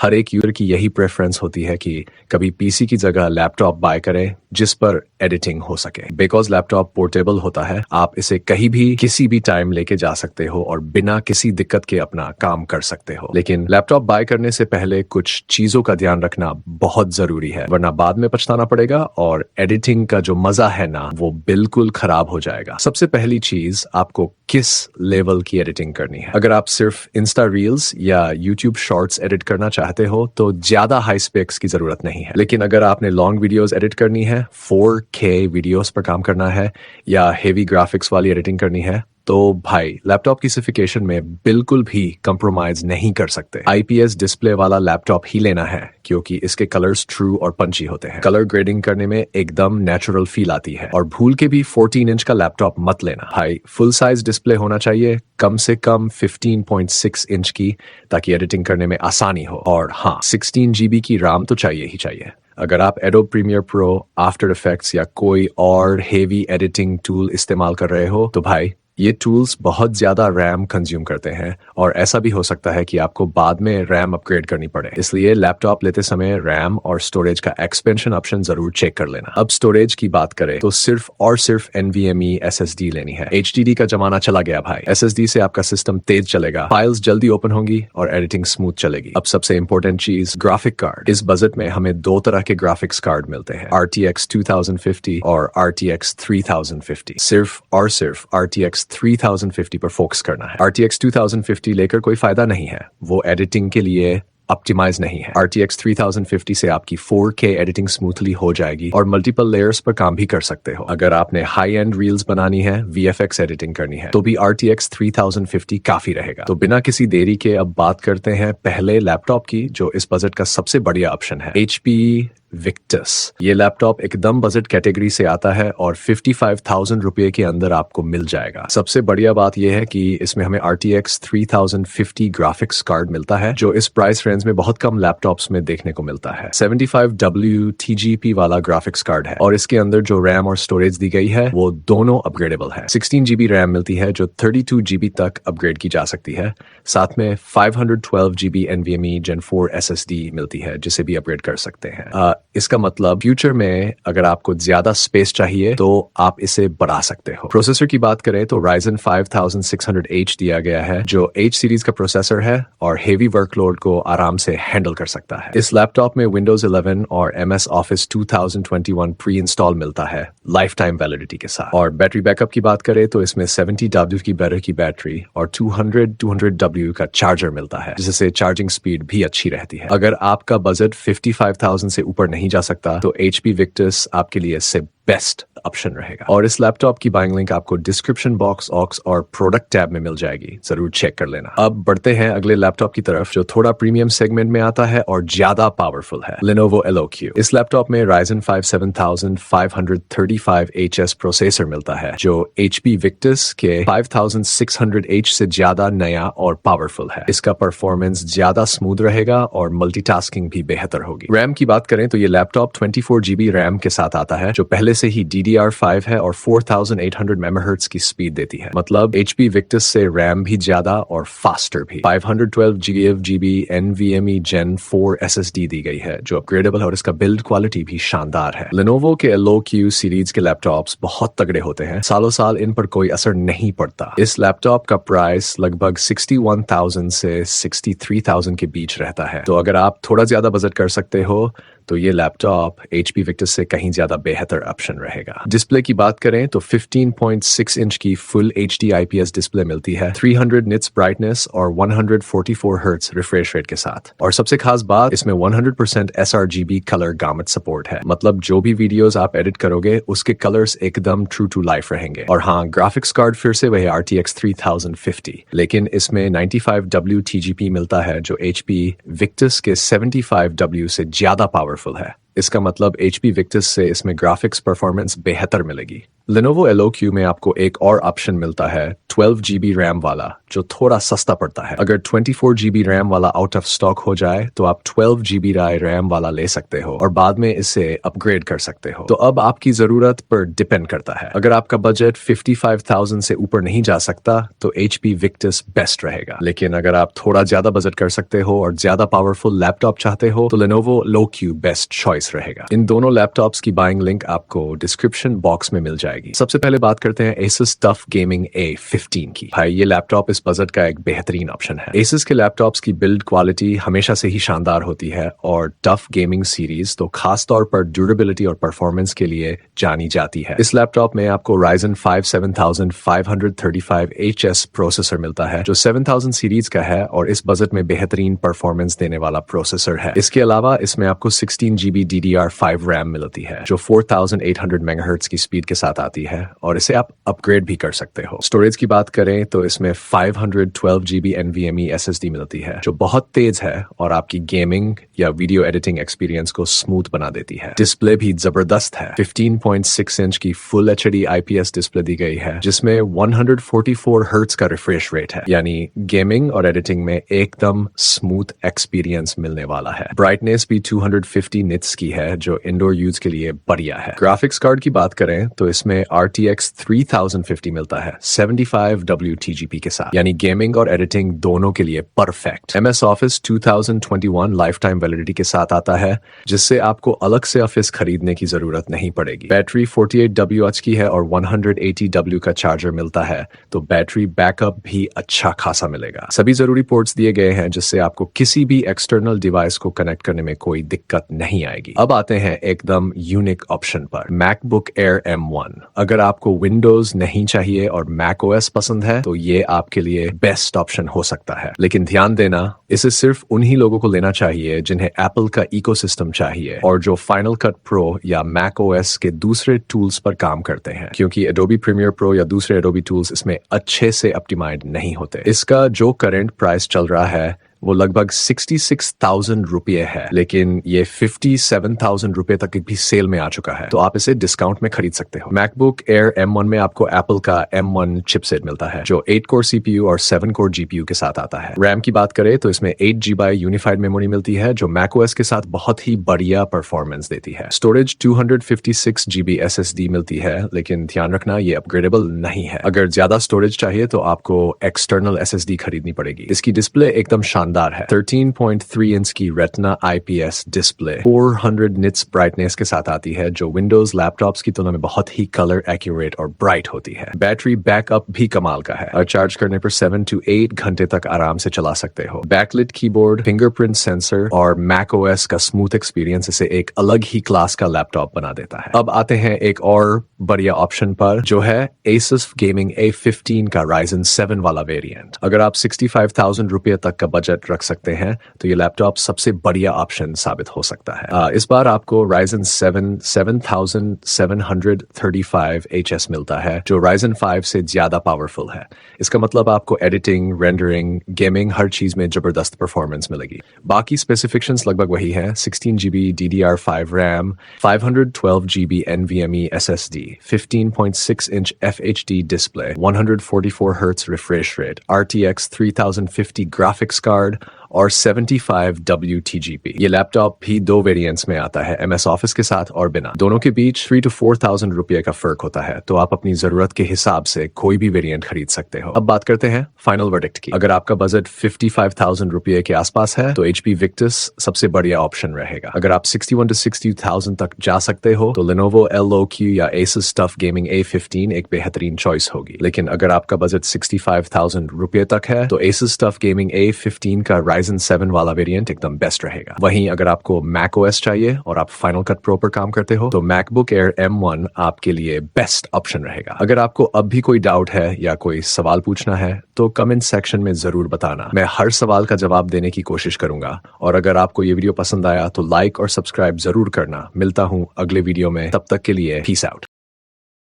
हर एक यूजर की यही प्रेफरेंस होती है कि कभी पीसी की जगह लैपटॉप बाय करें जिस पर एडिटिंग हो सके। बिकॉज लैपटॉप पोर्टेबल होता है, आप इसे कहीं भी किसी भी टाइम लेके जा सकते हो और बिना किसी दिक्कत के अपना काम कर सकते हो। लेकिन लैपटॉप बाय करने से पहले कुछ चीजों का ध्यान रखना बहुत जरूरी है, वरना बाद में पछताना पड़ेगा और एडिटिंग का जो मजा है ना वो बिल्कुल खराब हो जाएगा। सबसे पहली चीज, आपको किस लेवल की एडिटिंग करनी है। अगर आप सिर्फ इंस्टा रील्स या यूट्यूब शॉर्ट्स एडिट करना चाहते हो तो ज्यादा हाई स्पेक्स की जरूरत नहीं है। लेकिन अगर आपने लॉन्ग वीडियोस एडिट करनी है, 4K वीडियोस पर काम करना है या हेवी ग्राफिक्स वाली एडिटिंग करनी है तो भाई लैपटॉप की स्पेसिफिकेशन में बिल्कुल भी कंप्रोमाइज नहीं कर सकते। IPS डिस्प्ले वाला लैपटॉप ही लेना है क्योंकि इसके कलर्स ट्रू और पंची होते हैं। कलर ग्रेडिंग करने में एकदम नेचुरल फील आती है। और भूल के भी 14 इंच का लैपटॉप मत लेना भाई, फुल साइज डिस्प्ले होना चाहिए, कम से कम 15.6 इंच की, ताकि एडिटिंग करने में आसानी हो। और हाँ, 16 GB की RAM तो चाहिए ही चाहिए। अगर आप Adobe Premiere Pro, after effects या कोई और हेवी एडिटिंग टूल इस्तेमाल कर रहे हो तो भाई ये टूल्स बहुत ज्यादा रैम कंज्यूम करते हैं और ऐसा भी हो सकता है कि आपको बाद में रैम अपग्रेड करनी पड़े। इसलिए लैपटॉप लेते समय रैम और स्टोरेज का एक्सपेंशन ऑप्शन जरूर चेक कर लेना। अब स्टोरेज की बात करें तो सिर्फ और सिर्फ NVMe SSD लेनी है। HDD का जमाना चला गया भाई। SSD से आपका सिस्टम तेज चलेगा, फाइल्स जल्दी ओपन होंगी और एडिटिंग स्मूथ चलेगी। अब सबसे इंपॉर्टेंट चीज, ग्राफिक कार्ड। इस बजट में हमें दो तरह के ग्राफिक्स कार्ड मिलते हैं, RTX 2050 और RTX 3050। सिर्फ और सिर्फ RTX 3050 पर फोकस करना है। RTX 2050 लेकर कोई फायदा नहीं है, वो एडिटिंग के लिए ऑप्टिमाइज नहीं है। RTX 3050 से आपकी 4K एडिटिंग स्मूथली हो जाएगी और मल्टीपल लेयर्स पर काम भी कर सकते हो। अगर आपने हाई एंड रील्स बनानी है, VFX एडिटिंग करनी है तो भी RTX 3050 काफी रहेगा। तो बिना किसी देरी के अब बात करते हैं पहले लैपटॉप की, जो इस बजट का सबसे बढ़िया ऑप्शन है, HP Victus। ये लैपटॉप एकदम बजट कैटेगरी से आता है और 55,000 रुपए के अंदर आपको मिल जाएगा। सबसे बढ़िया बात यह है कि इसमें हमें RTX 3050 ग्राफिक्स कार्ड मिलता है, जो इस प्राइस रेंज में बहुत कम लैपटॉप्स में देखने को मिलता है। 75W TGP वाला ग्राफिक्स कार्ड है और इसके अंदर जो रैम और स्टोरेज दी गई है वो दोनों अपग्रेडेबल है। 16 GB रैम मिलती है जो 32 GB तक अपग्रेड की जा सकती है। साथ में 512 GB NVMe Gen 4 SSD मिलती है जिसे भी अपग्रेड कर सकते हैं। इसका मतलब फ्यूचर में अगर आपको ज्यादा स्पेस चाहिए तो आप इसे बढ़ा सकते हो। प्रोसेसर की बात करें तो Ryzen 5600H दिया गया है, जो H सीरीज का प्रोसेसर है और हेवी वर्कलोड को आराम से हैंडल कर सकता है। इस लैपटॉप में Windows 11 और MS Office 2021 प्री इंस्टॉल मिलता है लाइफ टाइम वैलिडिटी के साथ। और बैटरी बैकअप की बात करें तो इसमें 70W की बैटरी की बैटरी और 200W का चार्जर मिलता है, जिससे चार्जिंग स्पीड भी अच्छी रहती है। अगर आपका बजट 55,000 से ऊपर नहीं जा सकता तो HP Victus आपके लिए इससे बेस्ट ऑप्शन रहेगा। और इस लैपटॉप की बाइंग लिंक आपको डिस्क्रिप्शन बॉक्स और प्रोडक्ट टैब में मिल जाएगी, जरूर चेक कर लेना। अब बढ़ते हैं अगले लैपटॉप की तरफ, जो थोड़ा प्रीमियम सेगमेंट में आता है और ज्यादा पावरफुल है, Lenovo Eloque। इस लैपटॉप में Ryzen 5 7535HS प्रोसेसर मिलता है, जो HP Victus के 5600H से ज्यादा नया और पावरफुल है। इसका परफॉर्मेंस ज्यादा स्मूथ रहेगा और मल्टीटास्किंग भी बेहतर होगी। रैम की बात करें तो ये लैपटॉप 24 GB रैम के साथ आता है, जो पहले से ही DDR5 है और 4800 MHz की स्पीड देती है। मतलब HP Victus से रैम भी ज्यादा और फास्टर भी। 512 GB NVMe Gen 4 SSD दी गई है, जो अपग्रेडेबल है और इसका बिल्ड क्वालिटी भी शानदार है। Lenovo के Eloque सीरीज के लैपटॉप्स बहुत तगड़े होते हैं, सालों साल इन पर कोई असर नहीं पड़ता। इस लैपटॉप का प्राइस लगभग 61,000 से 63,000 के बीच रहता है। तो अगर आप थोड़ा ज्यादा बजट कर सकते हो तो ये लैपटॉप HP Victus से कहीं ज्यादा बेहतर ऑप्शन रहेगा। डिस्प्ले की बात करें तो 15.6 इंच की फुल HD IPS डिस्प्ले मिलती है, 300 निट्स ब्राइटनेस और 144 हर्ट्ज रिफ्रेश रेट के साथ। और सबसे खास बात, इसमें 100% sRGB कलर गामत सपोर्ट है। मतलब जो भी वीडियोस आप एडिट करोगे उसके कलर्स एकदम ट्रू टू लाइफ रहेंगे। और हाँ, ग्राफिक्स कार्ड फिर से वही RTX 3050, लेकिन इसमें 95W TGP मिलता है, जो HP Victus के 75W से ज्यादा पावरफुल है। इसका मतलब HP Victus से इसमें ग्राफिक्स परफॉर्मेंस बेहतर मिलेगी। Lenovo LOQ में आपको एक और ऑप्शन मिलता है 12 GB रैम वाला, जो थोड़ा सस्ता पड़ता है। अगर 24 GB रैम वाला आउट ऑफ स्टॉक हो जाए तो आप 12 GB रैम वाला ले सकते हो और बाद में इसे अपग्रेड कर सकते हो। तो अब आपकी जरूरत पर डिपेंड करता है। अगर आपका बजट 55,000 से ऊपर नहीं जा सकता तो HP Victus बेस्ट रहेगा, लेकिन अगर आप थोड़ा ज्यादा बजट कर सकते हो और ज्यादा पावरफुल लैपटॉप चाहते हो तो Lenovo LOQ बेस्ट चॉइस रहेगा। इन दोनों लैपटॉप्स की बाइंग लिंक आपको डिस्क्रिप्शन बॉक्स में मिल जाएगी। सबसे पहले बात करते हैं Asus TUF Gaming A15 की। भाई ये लैपटॉप इस बजट का एक बेहतरीन ऑप्शन है। Asus के लैपटॉप्स की बिल्ड क्वालिटी हमेशा से ही शानदार होती है और TUF गेमिंग सीरीज तो खास तौर पर ड्यूरेबिलिटी और परफॉर्मेंस के लिए जानी जाती है। इस लैपटॉप में आपको Ryzen 5 7535HS प्रोसेसर मिलता है, जो 7000 सीरीज का है और इस बजट में बेहतरीन परफॉर्मेंस देने वाला प्रोसेसर है। इसके अलावा इसमें आपको 16 GB DDR5 रैम मिलती है, जो 4800 मेगाहर्ट्ज की स्पीड के साथ आती है और इसे आप अपग्रेड भी कर सकते हो। स्टोरेज की बात करें तो इसमें 512 GB NVMe SSD मिलती है, जो बहुत तेज है और आपकी गेमिंग या वीडियो एडिटिंग एक्सपीरियंस को स्मूथ बना देती है। डिस्प्ले भी जबरदस्त है। 15.6 इंच की फुल HD IPS डिस्प्ले दी गई है, जिसमें 144 हर्ट्ज का रिफ्रेश रेट है, यानी गेमिंग और एडिटिंग में एकदम स्मूथ एक्सपीरियंस मिलने वाला है। ब्राइटनेस भी 250 निट्स की है, जो इंडोर यूज के लिए बढ़िया है। ग्राफिक्स कार्ड की बात करें तो इसमें RTX 3050 मिलता है 75 WTGP के साथ, यानी गेमिंग और एडिटिंग दोनों के लिए perfect. MS Office 2021 life time validity के साथ आता है, जिससे आपको अलग से ऑफिस खरीदने की जरूरत नहीं पड़ेगी। बैटरी 48 WH की है और 180 W का चार्जर मिलता है, तो बैटरी बैकअप भी अच्छा खासा मिलेगा। सभी जरूरी पोर्ट्स दिए गए हैं, जिससे आपको किसी भी एक्सटर्नल डिवाइस को कनेक्ट करने में कोई दिक्कत नहीं आएगी। अब आते हैं एकदम यूनिक ऑप्शन पर, MacBook Air M1। अगर आपको विंडोज नहीं चाहिए और macOS पसंद है तो ये आपके लिए बेस्ट ऑप्शन हो सकता है, लेकिन ध्यान देना, इसे सिर्फ उन्हीं लोगों को लेना चाहिए जिन्हें एप्पल का इकोसिस्टम चाहिए और जो फाइनल कट प्रो या macOS के दूसरे टूल्स पर काम करते हैं, क्योंकि Adobe Premiere Pro या दूसरे Adobe टूल्स इसमें अच्छे से ऑप्टिमाइज्ड नहीं होते। इसका जो करंट प्राइस चल रहा है वो लगभग 66,000 रुपये है, लेकिन ये 57,000 रुपये तक भी सेल में आ चुका है, तो आप इसे डिस्काउंट में खरीद सकते हो। MacBook Air M1 में आपको एप्पल का M1 चिपसेट मिलता है, जो 8 कोर CPU और 7 कोर GPU के साथ आता है। रैम की बात करें तो इसमें 8 GB यूनिफाइड मेमोरी मिलती है, जो macOS के साथ बहुत ही बढ़िया परफॉर्मेंस देती है। स्टोरेज 256 GB SSD मिलती है, लेकिन ध्यान रखना ये अपग्रेडेबल नहीं है। अगर ज्यादा स्टोरेज चाहिए तो आपको एक्सटर्नल SSD खरीदनी पड़ेगी। इसकी डिस्प्ले एकदम शानदार है। 13.3 इंच की retina IPS display 400 nits brightness के साथ आती है, जो विंडोज लैपटॉप्स की तुलना में बहुत ही कलर एक्यूरेट और ब्राइट होती है। बैटरी बैकअप भी कमाल का है और चार्ज करने पर 7 to 8 घंटे तक आराम से चला सकते हो। बैकलिट कीबोर्ड, फिंगरप्रिंट सेंसर और macOS का स्मूथ एक्सपीरियंस इसे एक अलग ही क्लास का लैपटॉप बना देता है। अब आते हैं एक और बढ़िया ऑप्शन पर, जो है Asus Gaming A15 का Ryzen 7 वाला वेरिएंट। अगर आप 65,000 रुपये तक का बजट रख सकते हैं तो ये लैपटॉप सबसे बढ़िया ऑप्शन साबित हो सकता है। इस बार आपको Ryzen 7 7735HS मिलता है, जो Ryzen 5 से ज्यादा पावरफुल है। इसका मतलब आपको एडिटिंग, रेंडरिंग, गेमिंग हर चीज में जबरदस्त परफॉर्मेंस मिलेगी। बाकी स्पेसिफिकेशंस लगभग वही हैं। 16 GB DDR5 RAM, 512 GB NVMe SSD, 15.6 inch FHD display, 144 hertz refresh rate, RTX 3050 graphics card और 75 WTGP। ये लैपटॉप भी दो वेरिएंट्स में आता है, MS Office के साथ और बिना। दोनों के बीच 3 to 4,000 रुपये का फर्क होता है, तो आप अपनी जरूरत के हिसाब से कोई भी वेरिएंट खरीद सकते हो। अब बात करते हैं फाइनल वर्डिक्ट की। अगर आपका बजट 55,000 रुपये के आसपास है तो HP Victus सबसे बढ़िया ऑप्शन रहेगा। अगर आप 61 to 60,000 तक जा सकते हो तो Lenovo LOQ या Asus TUF Gaming A15 एक बेहतरीन चॉइस होगी। लेकिन अगर आपका बजट 65,000 रुपये तक है तो Asus TUF Gaming A15 का Ryzen 7 वाला वेरिएंट एकदम बेस्ट रहेगा। वहीं अगर आपको macOS चाहिए और आप फाइनल कट प्रो पर काम करते हो तो MacBook Air M1 आपके लिए बेस्ट ऑप्शन रहेगा। अगर आपको अब भी कोई डाउट है या कोई सवाल पूछना है तो कमेंट सेक्शन में जरूर बताना, मैं हर सवाल का जवाब देने की कोशिश करूंगा। और अगर आपको ये वीडियो पसंद आया तो लाइक और सब्सक्राइब जरूर करना। मिलता हूं अगले वीडियो में, तब तक के लिए पीस आउट।